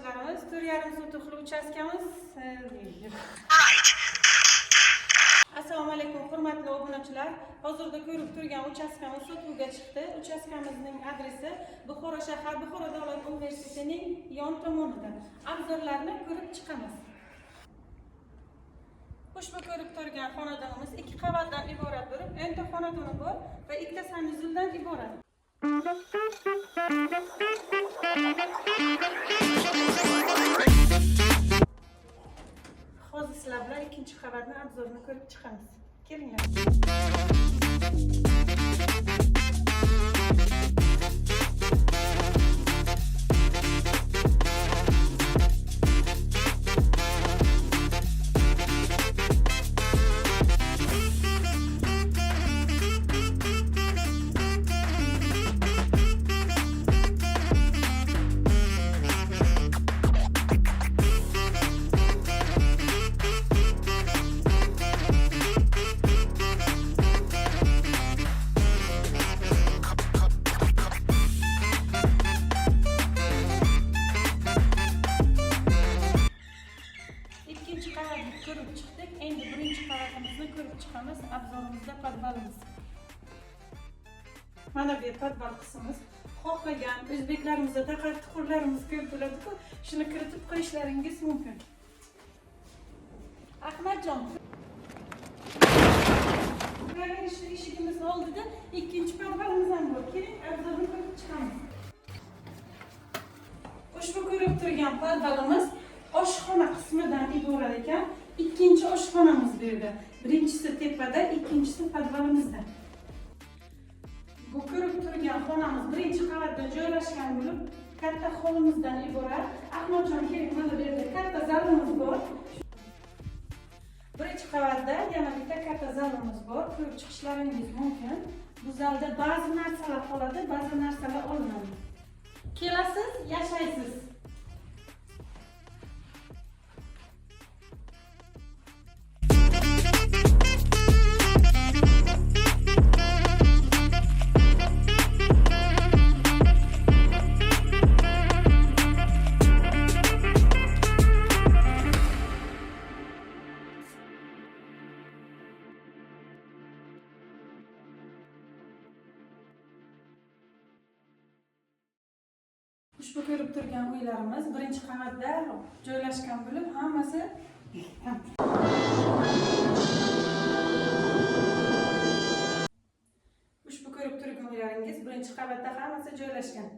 obunachilarimiz, 4,5 sotixli uchastkamiz. Assalomu alaykum, hurmatli obunachilar. Hozirda ko'rib turgan uchastkamiz sotuvga chiqdi. Uchastkamizning adresi Buxoro shahar, Buxoro davlat universitetining yon tomonida. Obzorlarni ko'rib chiqamiz. Ushbu ko'rib turgan xonadonimiz 2 qavatdan iborat bo'lib, o'nta xonadoni bor va 2 sanuzuldan iborat. Hozir sizlar bilan 2 qavatning obzorini ko'rib chiqamiz. Kelinglar. Ko'rib chiqdik. Endi birinchi qavatimizni ko'rib chiqamiz. Obzorimizda podvalimiz. Mana bu podval qismimiz. Xohlagan o'zbeklarimizda taqir-tuqurlarimiz ko'p bo'ladi-ku, shuni kiritib qo'yishlaringiz mumkin. Ahmadjon. Mana shu eshigimizning oldida ikkinchi podvalimiz ham bor. Keling, obzorni ko'rib chiqamiz. Ushbu ko'rib turgan podvalimiz oshxona qismidan iborat ekan. Ikkinchi oshxonamiz bu yerda. Birinchisi tepada, ikkinchisi podvalimizda. Bu ko'rib turgan xonamiz birinchi qavatda joylashgan bo'lib, katta hovlimizdan iborat. Ahmadjon, keling, mana bu yerda katta zalimiz bor. Birinchi qavatda yana bitta katta zalimiz bor. Ko'rib chiqishlaringiz mumkin. Bu zalda ba'zi narsalar qoladi, ba'zi narsalar olinadi. Kelasiz, yashaysiz. Ushbu ko'rib turgan uylarimiz birinchi qavatda joylashgan bo'lib, hammasi ushbu ko'rib turgan uylaringiz birinchi qavatda hammasi joylashgan.